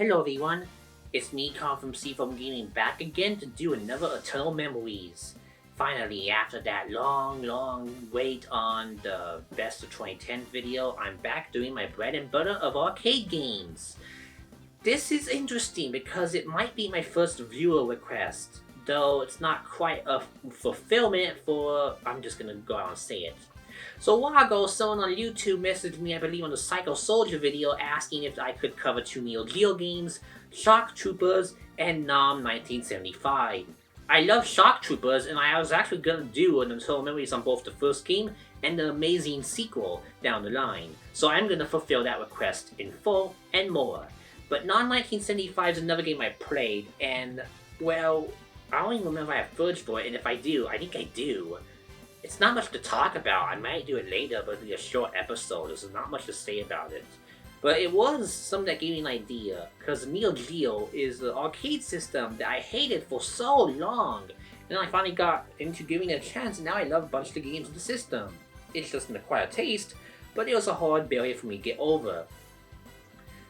Hello everyone, it's me, Con from Seafoam Gaming, back again to do another Eternal Memories. Finally, after that long wait on the Best of 2010 video, I'm back doing my bread and butter of arcade games. This is interesting because it might be my first viewer request, though it's not quite a fulfillment for, I'm just gonna go out and say it. So a while ago, someone on YouTube messaged me, I believe on the Psycho Soldier video, asking if I could cover two NEOGEO games, Shock Troopers and NOM 1975. I love Shock Troopers, and I was actually gonna do an Eternal Memories on both the first game and the amazing sequel down the line, so I'm gonna fulfill that request in full and more. But NOM 1975 is another game I played, and, well, I don't even remember if I have footage for it, and if I do, I think I do. It's not much to talk about. I might do it later, but it'll be a short episode. There's not much to say about it. But it was something that gave me an idea, because NEOGEO is an arcade system that I hated for so long. And I finally got into giving it a chance, and now I love a bunch of the games in the system. It's just an acquired taste, but it was a hard barrier for me to get over.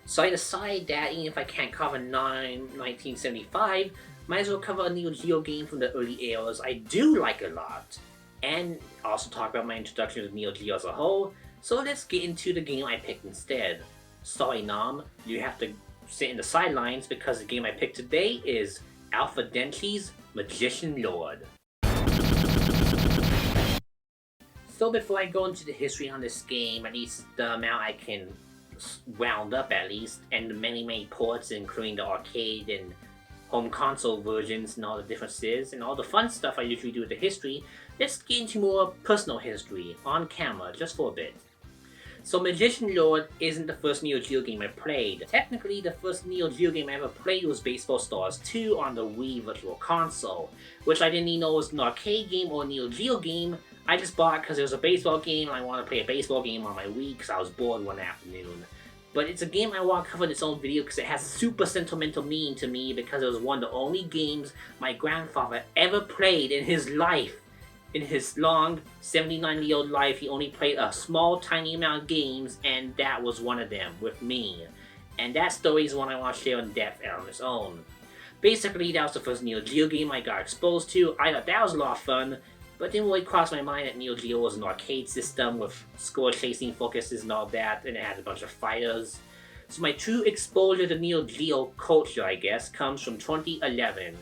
So I decided that even if I can't cover NOM 1975, might as well cover a NEOGEO game from the early eras I do like a lot. And also talk about my introduction to NEOGEO as a whole, so let's get into the game I picked instead. Sorry Nom, you have to sit in the sidelines because the game I picked today is Alpha Denchi's Magician Lord. So before I go into the history on this game, at least the amount I can round up at least, and the many ports including the arcade and home console versions and all the differences and all the fun stuff I usually do with the history, let's get into more personal history on camera just for a bit. So Magician Lord isn't the first NEOGEO game I played. Technically, the first NEOGEO game I ever played was Baseball Stars 2 on the Wii Virtual Console, which I didn't even know was an arcade game or a NEOGEO game. I just bought it because it was a baseball game and I wanted to play a baseball game on my Wii because I was bored one afternoon. But it's a game I want to cover in its own video because it has super sentimental meaning to me because it was one of the only games my grandfather ever played in his life. In his long 79-year-old life, he only played a small tiny amount of games, and that was one of them with me. And that story is one I want to share in depth on its own. Basically, that was the first NEOGEO game I got exposed to. I thought that was a lot of fun, but it didn't really cross my mind that NEOGEO was an arcade system with score chasing focuses and all that, and it had a bunch of fighters. So my true exposure to NEOGEO culture, I guess, comes from 2011.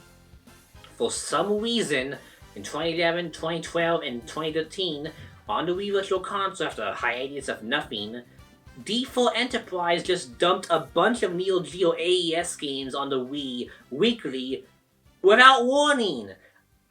For some reason, in 2011, 2012, and 2013, on the Wii Virtual Console after a hiatus of nothing, D4 Enterprise just dumped a bunch of NEOGEO AES games on the Wii weekly without warning.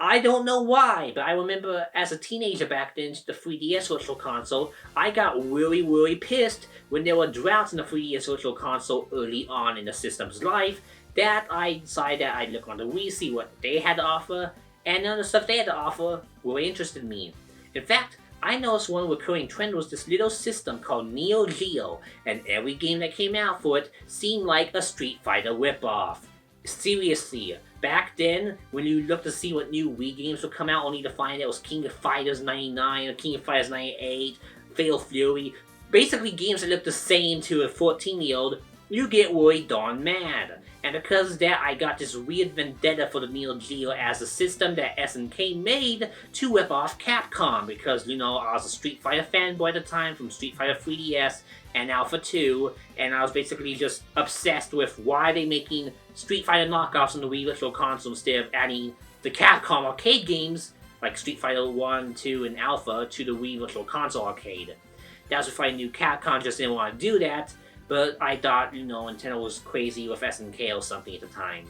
I don't know why, but I remember as a teenager back then, the 3DS Virtual Console, I got really pissed when there were droughts in the 3DS Virtual Console early on in the system's life, that I decided that I'd look on the Wii, see what they had to offer, and none of the stuff they had to offer really interested me. In fact, I noticed one recurring trend was this little system called NEOGEO, and every game that came out for it seemed like a Street Fighter ripoff. Seriously, back then, when you looked to see what new Wii games would come out, only to find it was King of Fighters 99 or King of Fighters 98, Fatal Fury, basically games that look the same to a 14-year-old, you get really darn mad. And because of that, I got this weird vendetta for the NEOGEO as a system that SNK made to rip off Capcom, because, you know, I was a Street Fighter fanboy at the time from Street Fighter 3DS and Alpha 2, and I was basically just obsessed with why they making Street Fighter knockoffs on the Wii Virtual Console instead of adding the Capcom arcade games, like Street Fighter 1, 2, and Alpha, to the Wii Virtual Console arcade. That was before I knew Capcom just didn't want to do that, but I thought, you know, Nintendo was crazy with SNK or something at the time.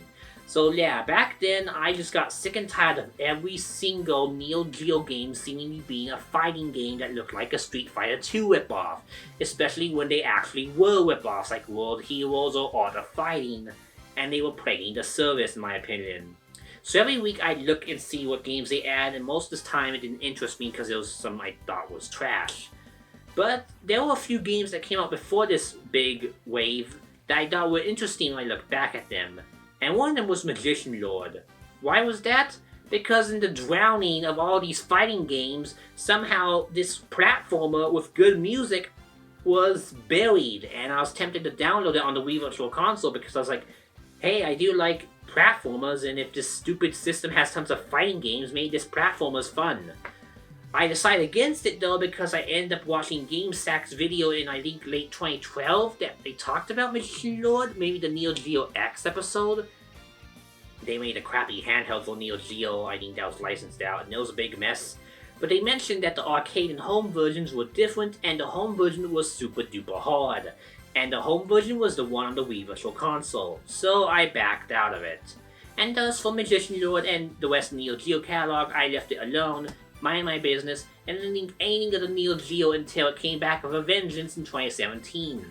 So yeah, back then, I just got sick and tired of every single NEOGEO game seemingly being a fighting game that looked like a Street Fighter 2 ripoff, especially when they actually were ripoffs like World Heroes or Art of Fighting, and they were plaguing the service in my opinion. So every week I'd look and see what games they add, and most of the time it didn't interest me because it was some I thought was trash. But there were a few games that came out before this big wave that I thought were interesting when I look back at them. And one of them was Magician Lord. Why was that? Because in the drowning of all these fighting games, somehow this platformer with good music was buried, and I was tempted to download it on the Wii Virtual Console because I was like, hey, I do like platformers, and if this stupid system has tons of fighting games, maybe this platformer's fun. I decided against it though because I ended up watching GameSack's video in I think late 2012 that they talked about Magician Lord, maybe the NEOGEO X episode. They made a crappy handheld for NEOGEO, I think that was licensed out, and it was a big mess. But they mentioned that the arcade and home versions were different, and the home version was super duper hard. And the home version was the one on the Wii Virtual Console, so I backed out of it. And thus for Magician Lord and the West NEOGEO catalog, I left it alone, mind my business, and didn't think anything of the NEOGEO until it came back with a vengeance in 2017.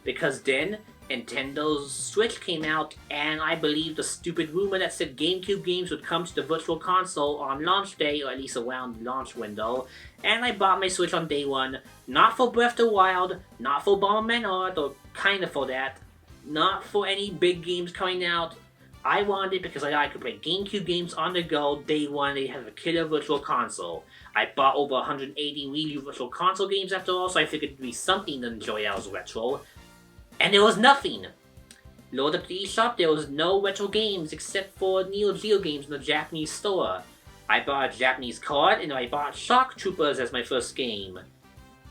Because then, Nintendo's Switch came out, and I believed the stupid rumor that said GameCube games would come to the Virtual Console on launch day, or at least around the launch window, and I bought my Switch on day one, not for Breath of the Wild, not for Bomberman, or kinda for that, not for any big games coming out. I wanted it because I thought I could play GameCube games on the go day one. They have a killer Virtual Console. I bought over 180 Wii U Virtual Console games after all, so I figured it'd be something to enjoy that was retro. And there was nothing! Load up the eShop, there was no retro games except for NeoGeo games in the Japanese store. I bought a Japanese card, and I bought Shock Troopers as my first game.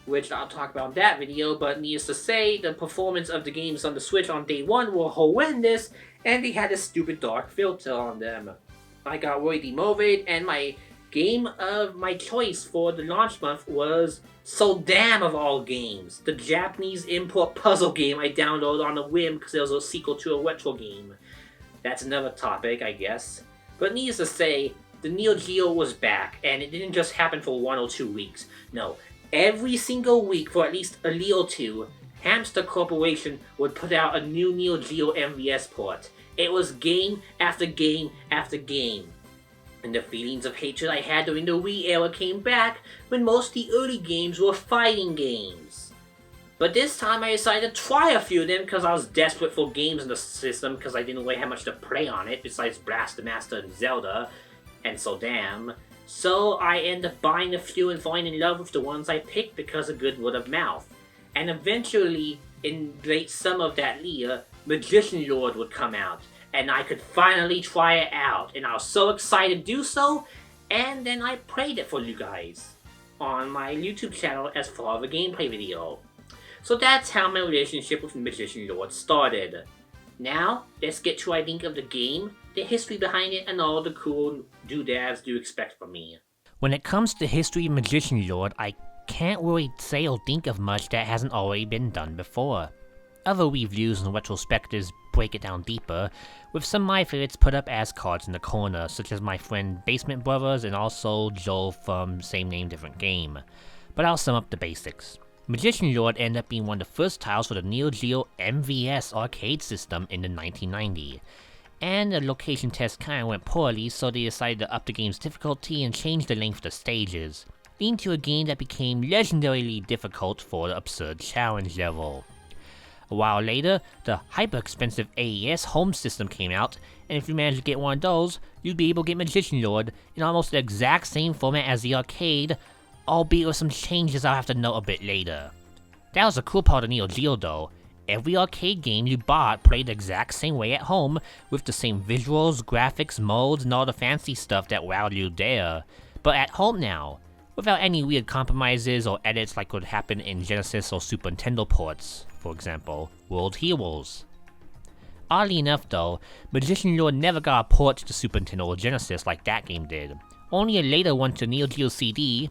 Which I'll talk about in that video, but needless to say, the performance of the games on the Switch on day one were horrendous, and they had a stupid dark filter on them. I got really demotivated, and my game of my choice for the launch month was Sorta of all games, the Japanese import puzzle game I downloaded on a whim because it was a sequel to a retro game. That's another topic, I guess. But needless to say, the NeoGeo was back, and it didn't just happen for 1 or 2 weeks. No, every single week for at least a year or two, Hamster Corporation would put out a new NeoGeo MVS port. It was game after game after game. And the feelings of hatred I had during the Wii era came back when most of the early games were fighting games. But this time I decided to try a few of them because I was desperate for games in the system because I didn't really have much to play on it besides Blaster Master and Zelda, and Sorta. So I ended up buying a few and falling in love with the ones I picked because of good word of mouth. And eventually, in late summer of that year, Magician Lord would come out. And I could finally try it out, and I was so excited to do so, and then I played it for you guys on my YouTube channel as part of a gameplay video. So that's how my relationship with Magician Lord started. Now, let's get to I think of the game, the history behind it, and all the cool doodads you expect from me. When it comes to history of Magician Lord, I can't really say or think of much that hasn't already been done before. Other reviews and retrospectives break it down deeper, with some of my favorites put up as cards in the corner, such as my friend Basement Brothers and also Joel from Same Name Different Game. But I'll sum up the basics. Magician Lord ended up being one of the first titles for the NeoGeo MVS arcade system in the 1990. And the location test kinda went poorly, so they decided to up the game's difficulty and change the length of the stages, leading to a game that became legendarily difficult for the absurd challenge level. A while later, the hyper-expensive AES home system came out, and if you managed to get one of those, you'd be able to get Magician Lord in almost the exact same format as the arcade, albeit with some changes I'll have to note a bit later. That was the cool part of NeoGeo though. Every arcade game you bought played the exact same way at home, with the same visuals, graphics, modes, and all the fancy stuff that wowed you there. But at home now, without any weird compromises or edits like would happen in Genesis or Super Nintendo ports, for example, World Heroes. Oddly enough though, Magician Lord never got a port to the Super Nintendo or Genesis like that game did, only a later one to Neo Geo CD,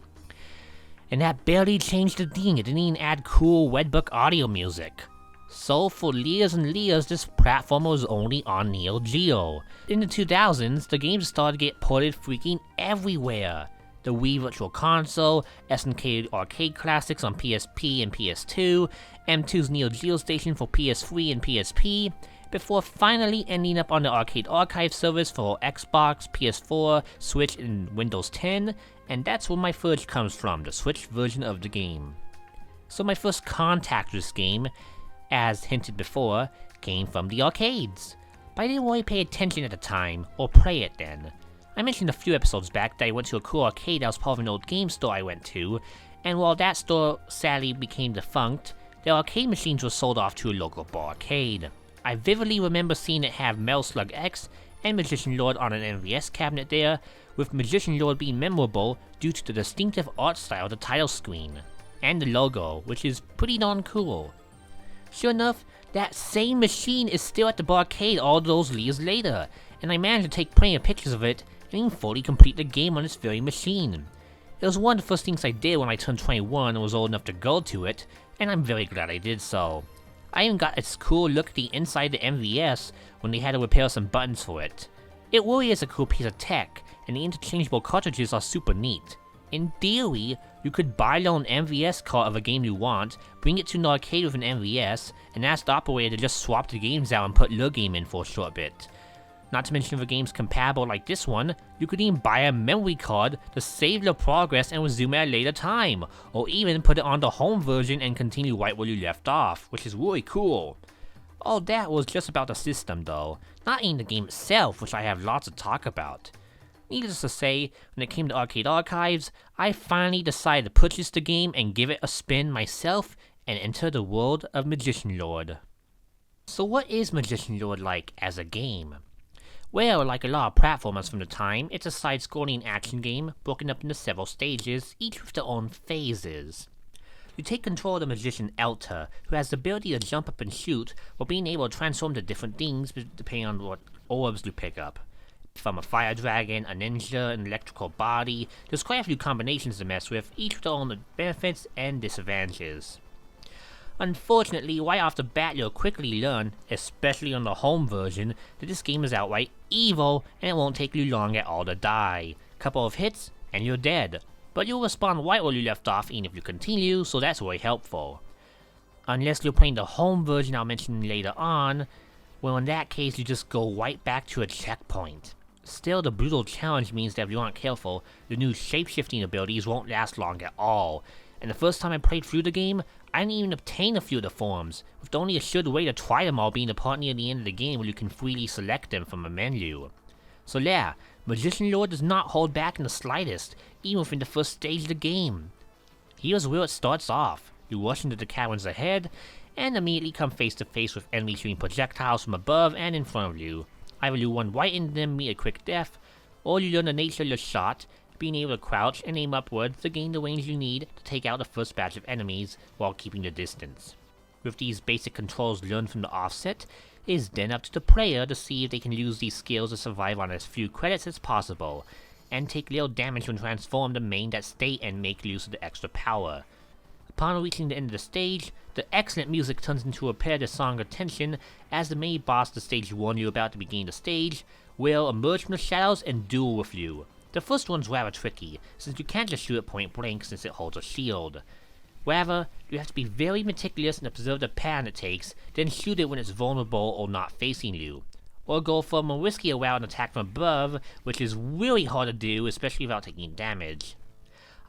and that barely changed a thing. It didn't even add cool webbook audio music. So for years and years, this platformer was only on Neo Geo. In the 2000s, the games started to get ported freaking everywhere. The Wii Virtual Console, SNK Arcade Classics on PSP and PS2, M2's Neo Geo Station for PS3 and PSP, before finally ending up on the Arcade Archive service for Xbox, PS4, Switch, and Windows 10, and that's where my footage comes from, the Switch version of the game. So my first contact with this game, as hinted before, came from the arcades, but I didn't really pay attention at the time, or play it then. I mentioned a few episodes back that I went to a cool arcade that was part of an old game store I went to, and while that store sadly became defunct, the arcade machines were sold off to a local barcade. I vividly remember seeing it have Metal Slug X and Magician Lord on an NVS cabinet there, with Magician Lord being memorable due to the distinctive art style of the title screen, and the logo, which is pretty darn cool. Sure enough, that same machine is still at the barcade all those years later, and I managed to take plenty of pictures of it and even fully complete the game on this very machine. It was one of the first things I did when I turned 21 and was old enough to go to it, and I'm very glad I did so. I even got a cool look at the inside the MVS when they had to repair some buttons for it. It really is a cool piece of tech, and the interchangeable cartridges are super neat. In theory, you could buy your own MVS cart of a game you want, bring it to an arcade with an MVS, and ask the operator to just swap the games out and put your game in for a short bit. Not to mention for games compatible like this one, you could even buy a memory card to save your progress and resume at a later time, or even put it on the home version and continue right where you left off, which is really cool. All that was just about the system though, not in the game itself, which I have lots to talk about. Needless to say, when it came to Arcade Archives, I finally decided to purchase the game and give it a spin myself and enter the world of Magician Lord. So what is Magician Lord like as a game? Well, like a lot of platformers from the time, it's a side-scrolling action game broken up into several stages, each with their own phases. You take control of the magician Elta, who has the ability to jump up and shoot, while being able to transform to different things depending on what orbs you pick up. From a fire dragon, a ninja, an electrical body, there's quite a few combinations to mess with, each with their own benefits and disadvantages. Unfortunately, right off the bat you'll quickly learn, especially on the home version, that this game is outright evil and it won't take you long at all to die. Couple of hits and you're dead, but you'll respawn right where you left off even if you continue, so that's really helpful. Unless you're playing the home version I'll mention later on, well in that case you just go right back to a checkpoint. Still, the brutal challenge means that if you aren't careful, the new shape-shifting abilities won't last long at all. And the first time I played through the game, I didn't even obtain a few of the forms, with only a sure way to try them all being the part near the end of the game where you can freely select them from a menu. So yeah, Magician Lord does not hold back in the slightest, even within the first stage of the game. Here's where it starts off. You rush into the caverns ahead, and immediately come face to face with enemies shooting projectiles from above and in front of you. Either you run right into them, meet a quick death, or you learn the nature of your shot, being able to crouch and aim upwards to gain the range you need to take out the first batch of enemies while keeping the distance. With these basic controls learned from the offset, it is then up to the player to see if they can use these skills to survive on as few credits as possible, and take little damage when transformed to main that state and make use of the extra power. Upon reaching the end of the stage, the excellent music turns into a repair the song of tension as the main boss the stage warned you about to begin the stage will emerge from the shadows and duel with you. The first one's rather tricky, since you can't just shoot it point blank since it holds a shield. Rather, you have to be very meticulous and observe the pattern it takes, then shoot it when it's vulnerable or not facing you. Or go for a more riskier route and attack from above, which is really hard to do, especially without taking damage.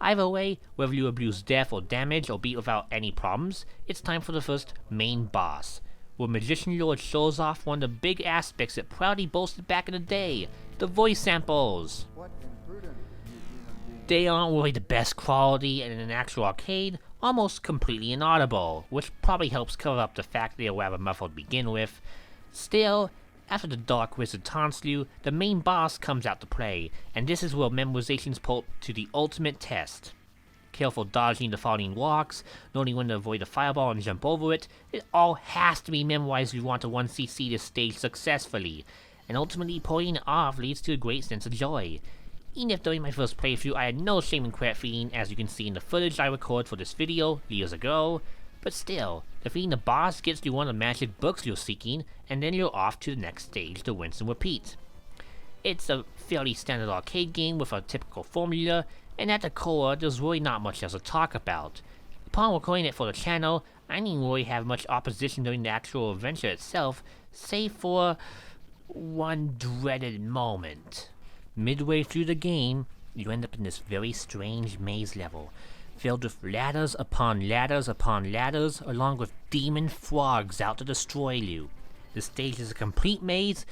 Either way, whether you abuse death or damage or beat without any problems, it's time for the first main boss, where Magician Lord shows off one of the big aspects it proudly boasted back in the day, the voice samples. They aren't really the best quality, and in an actual arcade, almost completely inaudible, which probably helps cover up the fact they are rather muffled to begin with. Still, after the Dark Wizard taunts you, the main boss comes out to play, and this is where memorization's put to the ultimate test. Careful dodging the falling rocks, knowing when to avoid a fireball and jump over it, it all has to be memorized if you want to 1cc this stage successfully, and ultimately pulling it off leads to a great sense of joy. Even if during my first playthrough I had no shame in quit feeling, as you can see in the footage I recorded for this video years ago, but still, defeating the boss gets you one of the magic books you're seeking, and then you're off to the next stage to rinse and repeat. It's a fairly standard arcade game with a typical formula, and at the core, there's really not much else to talk about. Upon recording it for the channel, I didn't really have much opposition during the actual adventure itself, save for one dreaded moment. Midway through the game, you end up in this very strange maze level, filled with ladders upon ladders upon ladders, along with demon frogs out to destroy you. The stage is a complete maze,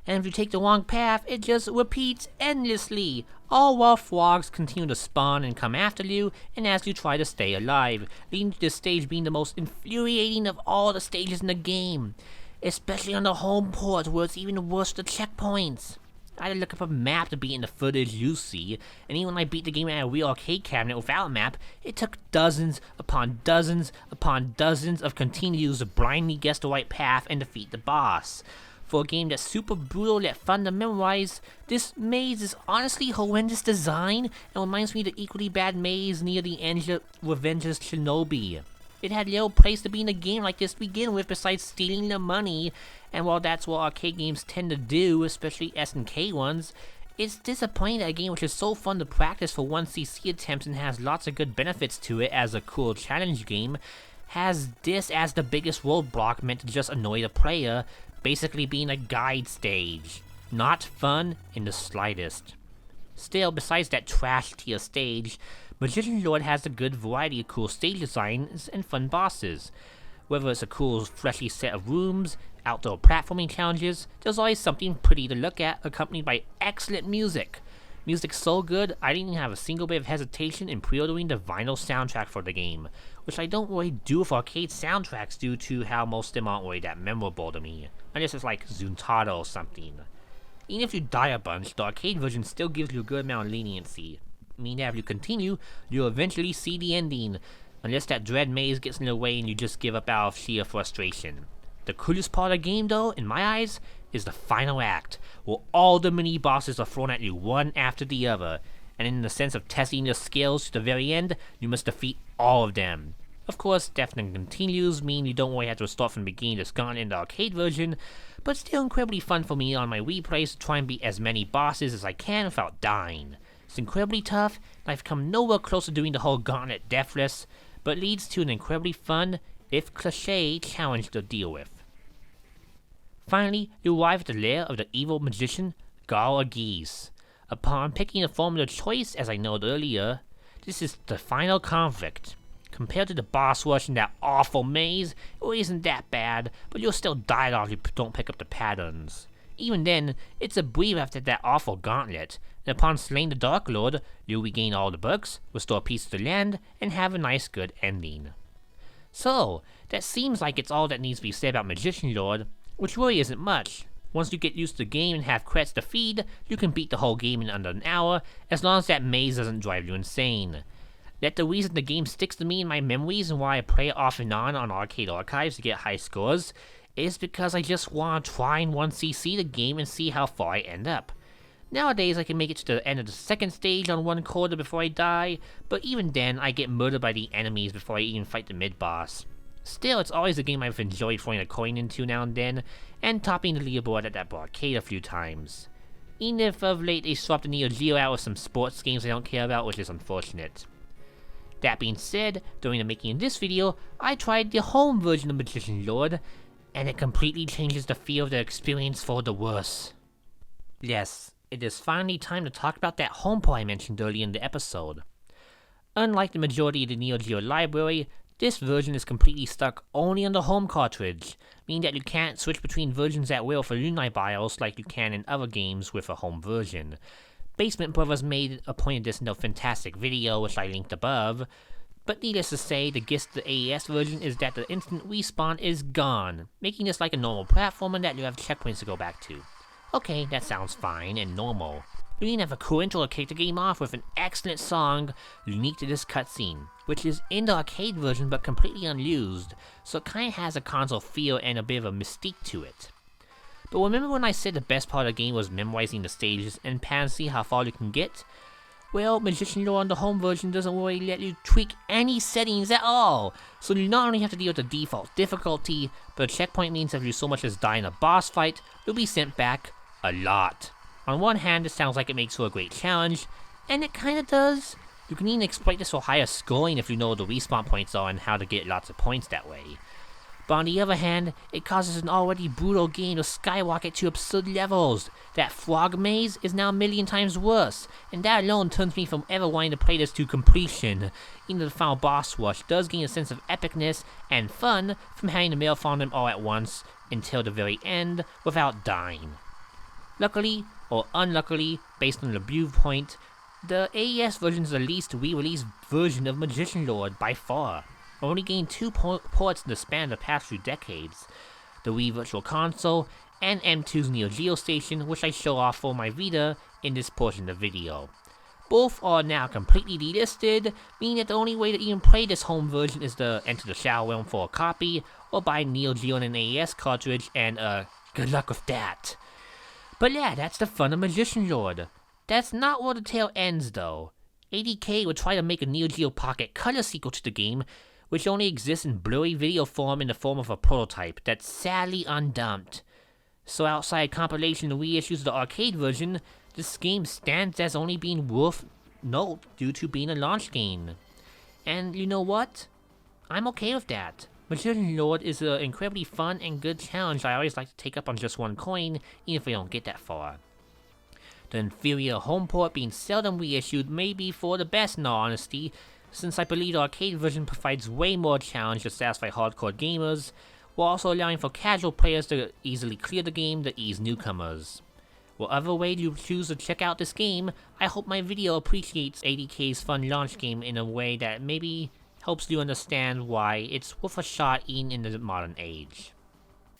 and if you take the wrong path, it just repeats endlessly, all while frogs continue to spawn and come after you, and as you try to stay alive, leading to this stage being the most infuriating of all the stages in the game, especially on the home port where it's even worse with the checkpoints. I had to look up a map to beat in the footage you see, and even when I beat the game at a real arcade cabinet without a map, it took dozens upon dozens upon dozens of continues to blindly guess the right path and defeat the boss. For a game that's super brutal yet fun to memorize, this maze is honestly horrendous design and reminds me of the equally bad maze near the end of Revenge's Shinobi. It had little place to be in a game like this to begin with besides stealing the money, and while that's what arcade games tend to do, especially SNK ones, it's disappointing that a game which is so fun to practice for 1cc attempts and has lots of good benefits to it as a cool challenge game, has this as the biggest roadblock meant to just annoy the player, basically being a guide stage. Not fun in the slightest. Still, besides that trash tier stage, Magician Lord has a good variety of cool stage designs and fun bosses. Whether it's a cool, fleshy set of rooms, outdoor platforming challenges, there's always something pretty to look at, accompanied by excellent music. Music's so good, I didn't even have a single bit of hesitation in pre-ordering the vinyl soundtrack for the game, which I don't really do with arcade soundtracks due to how most of them aren't really that memorable to me, unless it's like Zuntata or something. Even if you die a bunch, the arcade version still gives you a good amount of leniency. Meaning that if you continue, you'll eventually see the ending, unless that dread maze gets in the way and you just give up out of sheer frustration. The coolest part of the game though, in my eyes, is the final act, where all the mini bosses are thrown at you one after the other, and in the sense of testing your skills to the very end, you must defeat all of them. Of course, death and continues mean you don't really have to start from the beginning that's gone in the arcade version, but still incredibly fun for me on my replays to try and beat as many bosses as I can without dying. It's incredibly tough, and I've come nowhere close to doing the whole gauntlet deathless, but leads to an incredibly fun, if cliché, challenge to deal with. Finally, you arrive at the lair of the evil magician, Gal Agis. Upon picking a form of choice, as I noted earlier, this is the final conflict. Compared to the boss rush in that awful maze, it really isn't that bad, but you'll still die off if you don't pick up the patterns. Even then, it's a breather after that awful gauntlet, and upon slaying the Dark Lord, you'll regain all the books, restore peace to the land, and have a nice good ending. So, that seems like it's all that needs to be said about Magician Lord, which really isn't much. Once you get used to the game and have credits to feed, you can beat the whole game in under an hour, as long as that maze doesn't drive you insane. That the reason the game sticks to me in my memories and why I play it off and on arcade archives to get high scores, is because I just want to try and 1cc the game and see how far I end up. Nowadays I can make it to the end of the second stage on one quarter before I die, but even then I get murdered by the enemies before I even fight the mid-boss. Still, it's always a game I've enjoyed throwing a coin into now and then, and topping the leaderboard at that arcade a few times. Even if of late they swapped the NEOGEO out with some sports games I don't care about, which is unfortunate. That being said, during the making of this video, I tried the home version of Magician Lord, and it completely changes the feel of the experience for the worse. Yes, it is finally time to talk about that home port I mentioned earlier in the episode. Unlike the majority of the NeoGeo library, this version is completely stuck only on the home cartridge, meaning that you can't switch between versions at will for Lunai BIOS like you can in other games with a home version. Basement Brothers made a point of this in their fantastic video, which I linked above, but needless to say, the gist of the AES version is that the instant respawn is gone, making this like a normal platformer that you have checkpoints to go back to. Okay, that sounds fine and normal. You even have a cool intro to kick the game off with an excellent song unique to this cutscene, which is in the arcade version but completely unused, so it kinda has a console feel and a bit of a mystique to it. But remember when I said the best part of the game was memorizing the stages and see how far you can get? Well, Magician Lore on the home version doesn't really let you tweak any settings at all, so you not only have to deal with the default difficulty, but a checkpoint means if you so much as die in a boss fight, you'll be sent back a lot. On one hand, it sounds like it makes for a great challenge, and it kinda does. You can even exploit this for higher scoring if you know where the respawn points are and how to get lots of points that way. But on the other hand, it causes an already brutal game to skyrocket to absurd levels. That frog maze is now a million times worse, and that alone turns me from ever wanting to play this to completion. Even the final boss rush does gain a sense of epicness and fun from having to marathon them all at once until the very end without dying. Luckily, or unluckily, based on the viewpoint, the AES version is the least re-released version of Magician Lord by far, only gained 2 ports in the span of the past few decades, the Wii Virtual Console and M2's NEOGEO station, which I show off for my Vita in this portion of the video. Both are now completely delisted, meaning that the only way to even play this home version is to enter the Shadow Realm for a copy, or buy NEOGEO and an AES cartridge, and good luck with that. But yeah, that's the fun of Magician Lord. That's not where the tale ends though. ADK would try to make a NEOGEO Pocket Color sequel to the game, which only exists in blurry video form in the form of a prototype that's sadly undumped. So outside compilation and reissues of the arcade version, this game stands as only being worth note due to being a launch game. And you know what? I'm okay with that. Magician Lord is an incredibly fun and good challenge I always like to take up on just one coin, even if I don't get that far. The inferior home port being seldom reissued may be for the best in all honesty, since I believe the arcade version provides way more challenge to satisfy hardcore gamers, while also allowing for casual players to easily clear the game to ease newcomers. Whatever way you choose to check out this game, I hope my video appreciates ADK's fun launch game in a way that maybe helps you understand why it's worth a shot even in the modern age.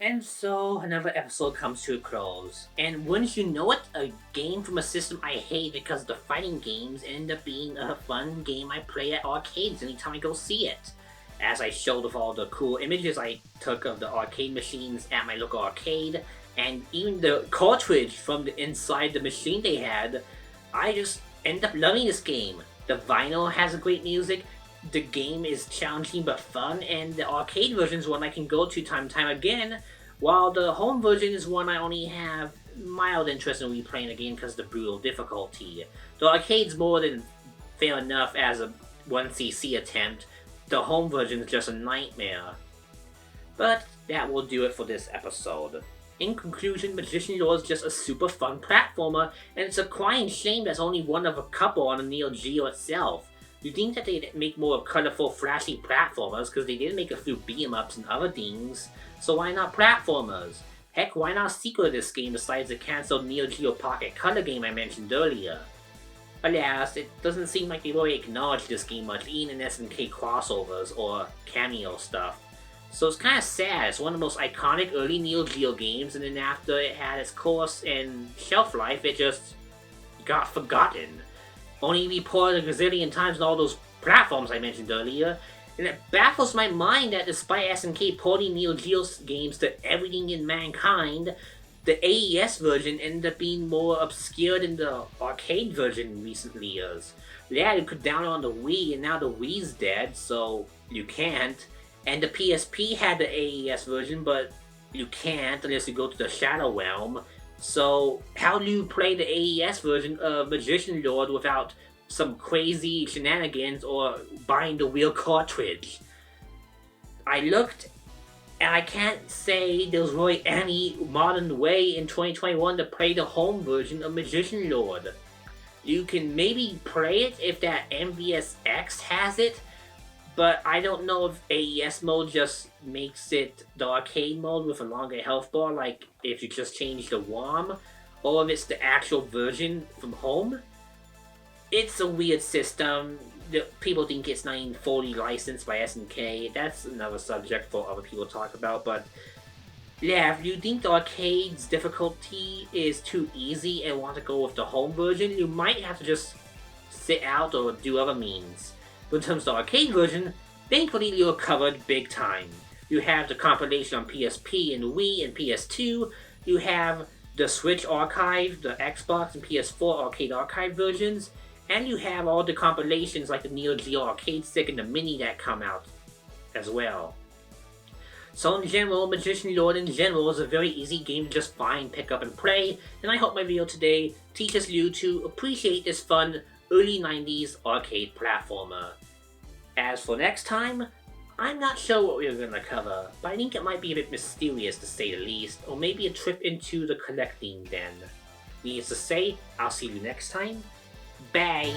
And so, another episode comes to a close. And wouldn't you know it, a game from a system I hate because the fighting games end up being a fun game I play at arcades anytime I go see it. As I showed with all the cool images I took of the arcade machines at my local arcade, and even the cartridge from the inside the machine they had, I just end up loving this game. The vinyl has great music, the game is challenging but fun, and the arcade version is one I can go to time and time again, while the home version is one I only have mild interest in replaying the game because of the brutal difficulty. The arcade's more than fair enough as a 1cc attempt, the home version is just a nightmare. But that will do it for this episode. In conclusion, Magician Lord is just a super fun platformer, and it's a crying shame that's only one of a couple on the NEOGEO itself. You'd think that they'd make more colorful, flashy platformers, because they did make a few beat-em-ups and other things, so why not platformers? Heck, why not a sequel to this game besides the cancelled NEOGEO Pocket Color game I mentioned earlier? Alas, it doesn't seem like they really acknowledge this game much, even in SNK crossovers or cameo stuff. So it's kind of sad. It's one of the most iconic early NEOGEO games, and then after it had its course and shelf life, it just got forgotten. Only reported a gazillion times on all those platforms I mentioned earlier, and it baffles my mind that despite SNK porting NEOGEO games to everything in mankind, the AES version ended up being more obscure than the arcade version in recent years. Yeah, you could download on the Wii, and now the Wii's dead, so you can't. And the PSP had the AES version, but you can't unless you go to the Shadow Realm. So how do you play the AES version of Magician Lord without some crazy shenanigans or buying the real cartridge? I looked, and I can't say there's really any modern way in 2021 to play the home version of Magician Lord. You can maybe play it if that MVSX has it, but I don't know if AES mode just makes it the arcade mode with a longer health bar, like if you just change the ROM, or if it's the actual version from home. It's a weird system. People think it's not even fully licensed by SNK. That's another subject for other people to talk about, but yeah, if you think the arcade's difficulty is too easy and want to go with the home version, you might have to just sit out or do other means. But in terms of the arcade version, thankfully you're covered big time. You have the compilation on PSP and Wii and PS2, you have the Switch archive, the Xbox and PS4 arcade archive versions, and you have all the compilations like the NEOGEO arcade stick and the mini that come out as well. So in general, Magician Lord in general is a very easy game to just find, pick up and play, and I hope my video today teaches you to appreciate this fun early 90s arcade platformer. As for next time, I'm not sure what we're gonna cover, but I think it might be a bit mysterious to say the least, or maybe a trip into the collecting den. Needless to say, I'll see you next time. Bye!